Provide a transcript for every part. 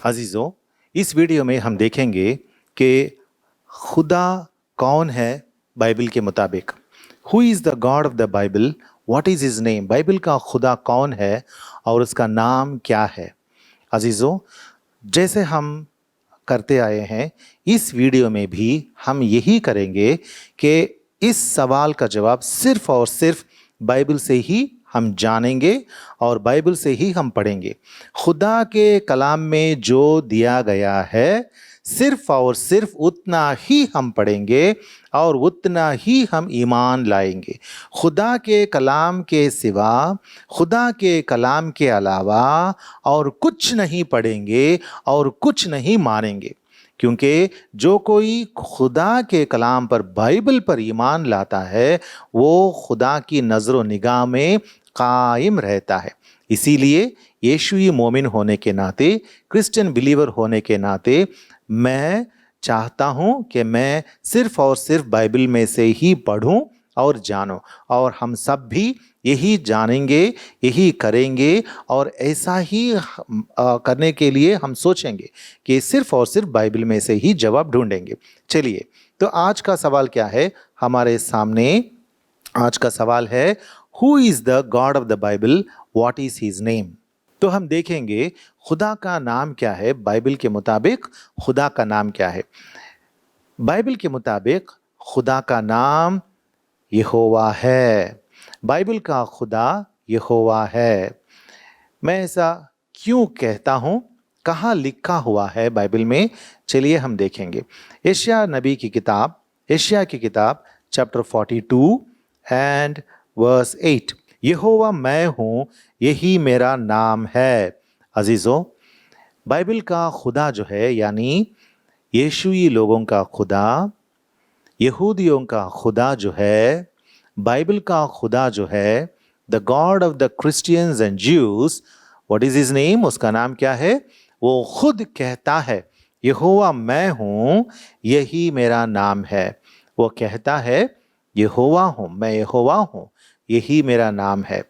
अजीज़ों, इस वीडियो में हम देखेंगे कि खुदा कौन है बाइबल के मुताबिक। Who is the God of the Bible, what is his name. Bible का खुदा कौन है और उसका नाम क्या है। अजीज़ों, जैसे हम करते आए हैं, इस वीडियो में भी हम यही करेंगे कि इस सवाल का जवाब सिर्फ और सिर्फ बाइबल से ही हम जानेंगे और बाइबल से ही हम पढ़ेंगे। खुदा के कलाम में जो दिया गया है, सिर्फ और सिर्फ उतना ही हम पढ़ेंगे और उतना ही हम ईमान लाएंगे। खुदा के कलाम के सिवा, खुदा के कलाम के अलावा और कुछ नहीं पढ़ेंगे और कुछ नहीं मानेंगे। क्योंकि जो कोई खुदा के कलाम पर, बाइबल पर ईमान लाता है, वो खुदा की नज़र निगाह में कायम रहता है। इसीलिए यीशुई मोमिन होने के नाते, क्रिश्चियन बिलीवर होने के नाते, मैं चाहता हूँ कि मैं सिर्फ और सिर्फ बाइबल में से ही पढ़ूँ और जानूँ। और हम सब भी यही जानेंगे, यही करेंगे और ऐसा ही करने के लिए हम सोचेंगे कि सिर्फ और सिर्फ बाइबल में से ही जवाब ढूंढेंगे। चलिए, तो आज का सवाल क्या है हमारे सामने। आज का सवाल है, who is the God of the Bible, what is his name. तो हम देखेंगे खुदा का नाम क्या है। बाइबल के मुताबिक खुदा का नाम क्या है। बाइबल के मुताबिक खुदा का नाम यहोवा है। बाइबल का खुदा यहोवा है। मैं ऐसा क्यों कहता हूँ, कहाँ लिखा हुआ है बाइबल में, चलिए हम देखेंगे। यशायाह नबी की किताब, यशायाह की किताब चैप्टर 42 एंड वर्स 8। यहोवा मैं हूँ, यही मेरा नाम है। अजीज़ों, बाइबल का खुदा जो है, यानी यीशुई लोगों का खुदा, यहूदियों का खुदा जो है, बाइबल का खुदा जो है, the God of the Christians and Jews, what is his name, उसका नाम क्या है। वो खुद कहता है, यहोवा मैं हूँ, यही मेरा नाम है। वो कहता है, यहोवा हूँ, मैं यहोवा हूँ, यही मेरा नाम है।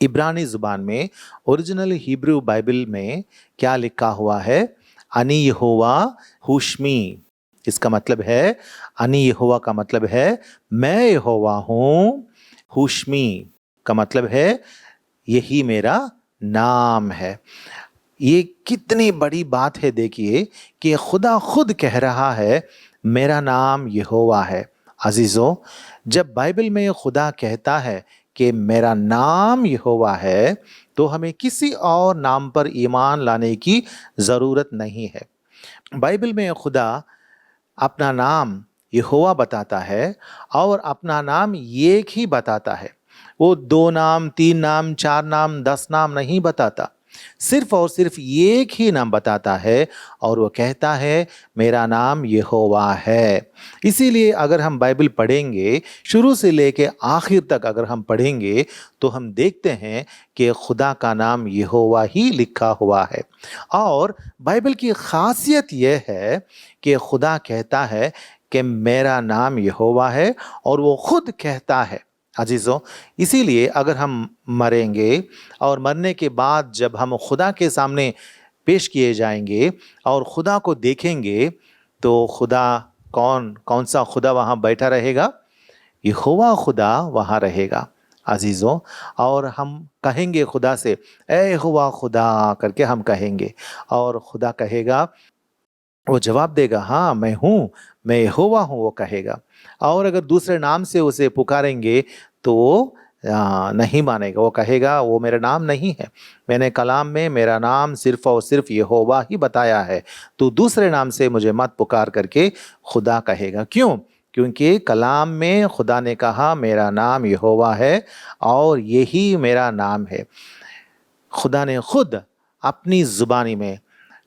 इब्रानी जुबान में, ओरिजिनल हिब्रू बाइबल में क्या लिखा हुआ है, अनि यहोवा हुश्मी। इसका मतलब है, अनि यहोवा का मतलब है मैं यहोवा हूँ, हुश्मी का मतलब है यही मेरा नाम है। ये कितनी बड़ी बात है, देखिए कि खुदा खुद कह रहा है मेरा नाम यहोवा है। अजीजों, जब बाइबल में खुदा कहता है कि मेरा नाम यहोवा है, तो हमें किसी और नाम पर ईमान लाने की ज़रूरत नहीं है। बाइबल में खुदा अपना नाम यहोवा बताता है और अपना नाम एक ही बताता है। वो 2 नाम, 3 नाम, 4 नाम, 10 नाम नहीं बताता। सिर्फ और सिर्फ एक ही नाम बताता है और वो कहता है मेरा नाम यहोवा है। इसीलिए अगर हम बाइबल पढ़ेंगे, शुरू से लेके आखिर तक अगर हम पढ़ेंगे, तो हम देखते हैं कि खुदा का नाम यहोवा ही लिखा हुआ है। और बाइबल की खासियत यह है कि खुदा कहता है कि मेरा नाम यहोवा है और वो खुद कहता है। अजीज़ों, इसीलिए अगर हम मरेंगे और मरने के बाद जब हम खुदा के सामने पेश किए जाएंगे और खुदा को देखेंगे, तो खुदा कौन सा खुदा वहाँ बैठा रहेगा, यहोवा खुदा वहाँ रहेगा। अजीज़ों, और हम कहेंगे खुदा से, ए यहोवा खुदा करके हम कहेंगे, और खुदा कहेगा, वो जवाब देगा, हाँ मैं हूँ, मैं यहोवा हूँ, वो कहेगा। और अगर दूसरे नाम से उसे पुकारेंगे तो वो नहीं मानेगा। वो कहेगा वो मेरा नाम नहीं है, मैंने कलाम में मेरा नाम सिर्फ और सिर्फ यहोवा ही बताया है, तो दूसरे नाम से मुझे मत पुकार करके खुदा कहेगा। क्यों? क्योंकि कलाम में खुदा ने कहा मेरा नाम यहोवा है और यही मेरा नाम है। खुदा ने खुद अपनी ज़ुबानी में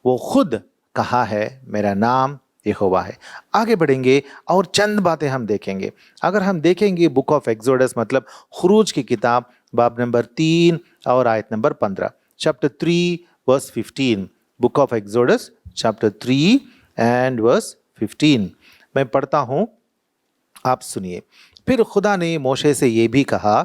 वो खुद कहा है मेरा नाम यहोवा है। आगे बढ़ेंगे और चंद बातें हम देखेंगे। अगर हम देखेंगे बुक ऑफ एक्सोडस, मतलब खुरूज की किताब, बाब नंबर 3 और आयत number 15, chapter 3 verse 15। Book of Exodus chapter 3 and verse 15 मैं पढ़ता हूँ, आप सुनिए। फिर खुदा ने मोशे से ये भी कहा,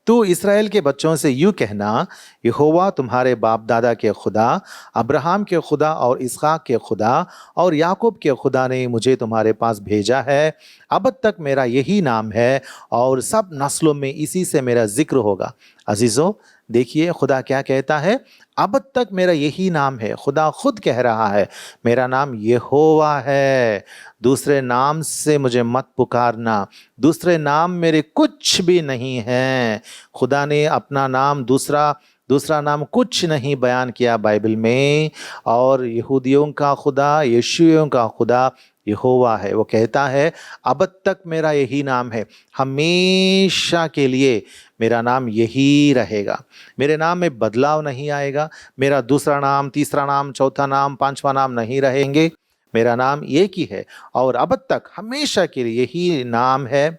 तू इसराइल के बच्चों से यूं कहना, यहोवा तुम्हारे बाप दादा के खुदा, अब्राहम के खुदा और इसहाक के खुदा और याकूब के खुदा ने मुझे तुम्हारे पास भेजा है। अब तक मेरा यही नाम है और सब नस्लों में इसी से मेरा जिक्र होगा। अजीजों, देखिए खुदा क्या कहता है, अब तक मेरा यही नाम है। खुदा खुद कह रहा है, मेरा नाम यहोवा है, दूसरे नाम से मुझे मत पुकारना, दूसरे नाम मेरे कुछ भी नहीं हैं। खुदा ने अपना नाम दूसरा नाम कुछ नहीं बयान किया बाइबल में। और यहूदियों का खुदा, यीशुओं का खुदा यहोवा है। वो कहता है, अब तक मेरा यही नाम है, हमेशा के लिए मेरा नाम यही रहेगा। मेरे नाम में बदलाव नहीं आएगा। मेरा दूसरा नाम, तीसरा नाम, चौथा नाम, पांचवा नाम नहीं रहेंगे। मेरा नाम एक ही है और अब तक हमेशा के लिए यही नाम है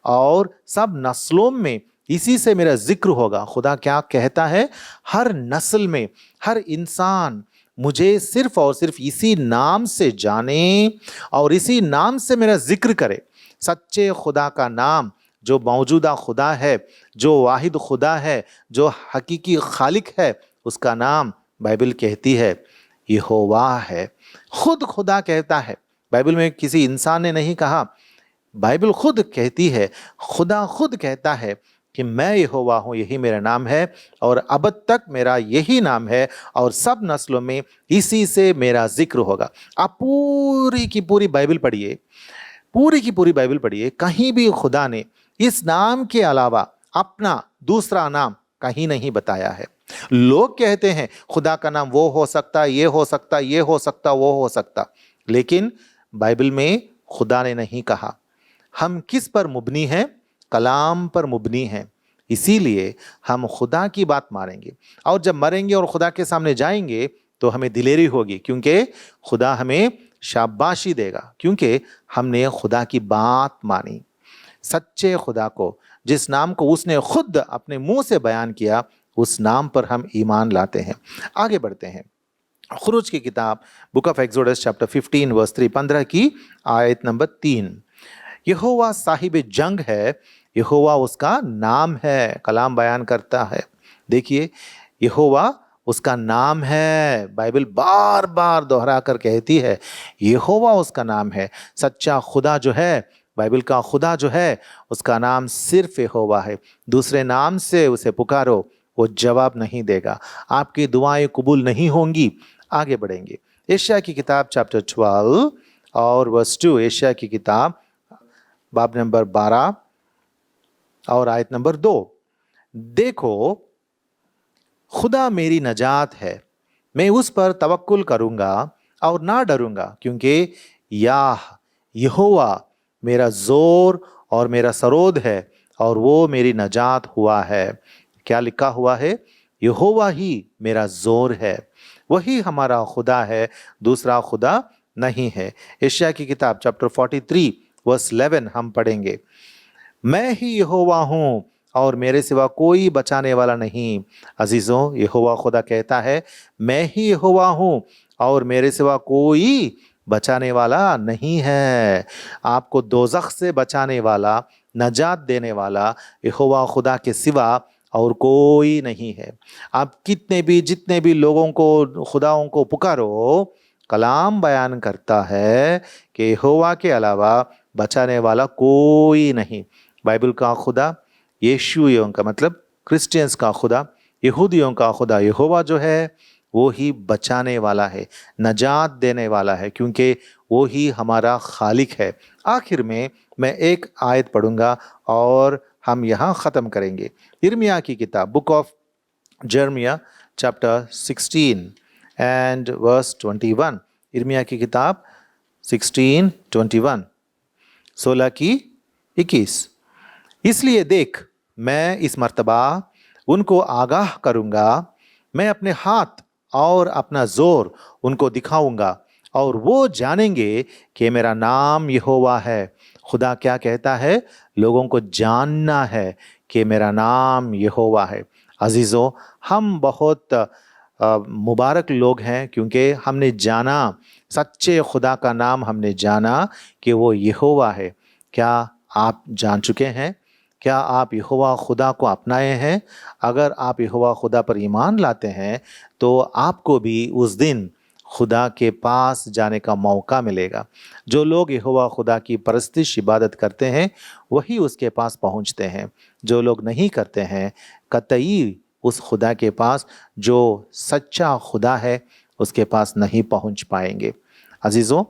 और सब नस्लों में इसी से मेरा जिक्र होगा। खुदा क्या कहता है, हर नस्ल में हर इंसान मुझे सिर्फ और सिर्फ इसी नाम से जाने और इसी नाम से मेरा जिक्र करे। सच्चे खुदा का नाम, जो मौजूदा खुदा है, जो वाहिद खुदा है, जो हकीकी खालिक है, उसका नाम बाइबल कहती है यहोवा है। खुद खुदा कहता है, बाइबल में किसी इंसान ने नहीं कहा, बाइबल खुद कहती है, खुदा खुद कहता है कि मैं यहोवा हूँ, यही मेरा नाम है और अब तक मेरा यही नाम है और सब नस्लों में इसी से मेरा जिक्र होगा। आप पूरी की पूरी बाइबल पढ़िए, पूरी की पूरी बाइबल पढ़िए, कहीं भी खुदा ने इस नाम के अलावा अपना दूसरा नाम कहीं नहीं बताया है। लोग कहते हैं खुदा का नाम वो हो सकता, ये हो सकता, ये हो सकता, वो हो सकता, लेकिन बाइबल में खुदा ने नहीं कहा। हम किस पर मुबनी हैं? कलाम पर मुबनी हैं। इसीलिए हम खुदा की बात मानेंगे और जब मरेंगे और खुदा के सामने जाएंगे तो हमें दिलेरी होगी, क्योंकि खुदा हमें शाबाशी देगा, क्योंकि हमने खुदा की बात मानी। सच्चे खुदा को, जिस नाम को उसने खुद अपने मुंह से बयान किया, उस नाम पर हम ईमान लाते हैं। आगे बढ़ते हैं। खुरूज की किताब, book of Exodus chapter 15 verse 3, 15 की आयत नंबर 3। यहोवा साहिब जंग है, यहोवा उसका नाम है। कलाम बयान करता है, देखिए यहोवा उसका नाम है। बाइबल बार बार दोहरा कर कहती है यहोवा उसका नाम है। सच्चा खुदा जो है, बाइबल का खुदा जो है, उसका नाम सिर्फ यहोवा है। दूसरे नाम से उसे पुकारो, वो जवाब नहीं देगा, आपकी दुआएं कबूल नहीं होंगी। आगे बढ़ेंगे। एशिया की किताब चैप्टर 12 और वर्स 2, एशिया की किताब बाब नंबर 12 और आयत नंबर 2। देखो, खुदा मेरी नजात है, मैं उस पर तवक्कुल करूंगा और ना डरूंगा, क्योंकि यहोवा मेरा जोर और मेरा सरोद है और वो मेरी नजात हुआ है। क्या लिखा हुआ है? यहोवा ही मेरा जोर है, वही हमारा खुदा है, दूसरा खुदा नहीं है। एशिया की किताब चैप्टर 43 वर्स 11 हम पढ़ेंगे, मैं ही यहोवा हूँ और मेरे सिवा कोई बचाने वाला नहीं। अजीजों, यहोवा खुदा कहता है, मैं ही यहोवा हूँ और मेरे सिवा कोई बचाने वाला नहीं है। आपको दोज़ख से बचाने वाला, नजात देने वाला यहोवा खुदा के सिवा और कोई नहीं है। आप जितने भी लोगों को, खुदाओं को पुकारो, कलाम बयान करता है कि यहोवा के अलावा बचाने वाला कोई नहीं। बाइबल का खुदा, यीशुओं का मतलब क्रिश्चियंस का खुदा, यहूदियों का खुदा यहोवा जो है, वो ही बचाने वाला है, नजात देने वाला है, क्योंकि वो ही हमारा खालिक है। आखिर में मैं एक आयत पढ़ूंगा और हम यहाँ ख़त्म करेंगे। यिर्मयाह की किताब, book of Jeremiah chapter 16 and verse 21। यिर्मयाह की किताब 16:21, 16 की 21। इसलिए देख, मैं इस मर्तबा उनको आगाह करूंगा, मैं अपने हाथ और अपना जोर उनको दिखाऊंगा और वो जानेंगे कि मेरा नाम यहोवा है। खुदा क्या कहता है? लोगों को जानना है कि मेरा नाम यहोवा है। अजीज़ों, हम बहुत मुबारक लोग हैं, क्योंकि हमने जाना, सच्चे खुदा का नाम हमने जाना कि वो यहोवा है। क्या आप जान चुके हैं? क्या आप यहोवा खुदा को अपनाए हैं? अगर आप यहोवा खुदा पर ईमान लाते हैं तो आपको भी उस दिन खुदा के पास जाने का मौका मिलेगा। जो लोग यहोवा खुदा की परस्तिश इबादत करते हैं वही उसके पास पहुंचते हैं। जो लोग नहीं करते हैं कतई उस खुदा के पास जो सच्चा खुदा है उसके पास नहीं पहुंच पाएंगे। अजीज़ों,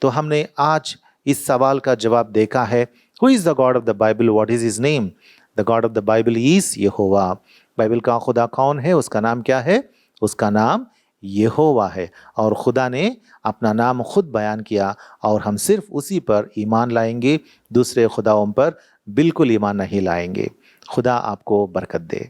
तो हमने आज इस सवाल का जवाब देखा है, who is the God of the Bible, what is his name? The God of the Bible is Jehovah. Bible का खुदा कौन है? उसका नाम क्या है? उसका नाम यहोवा है। और खुदा ने अपना नाम खुद बयान किया और हम सिर्फ उसी पर ईमान लाएंगे, दूसरे खुदाओं पर बिल्कुल ईमान नहीं लाएंगे। खुदा आपको बरकत दे।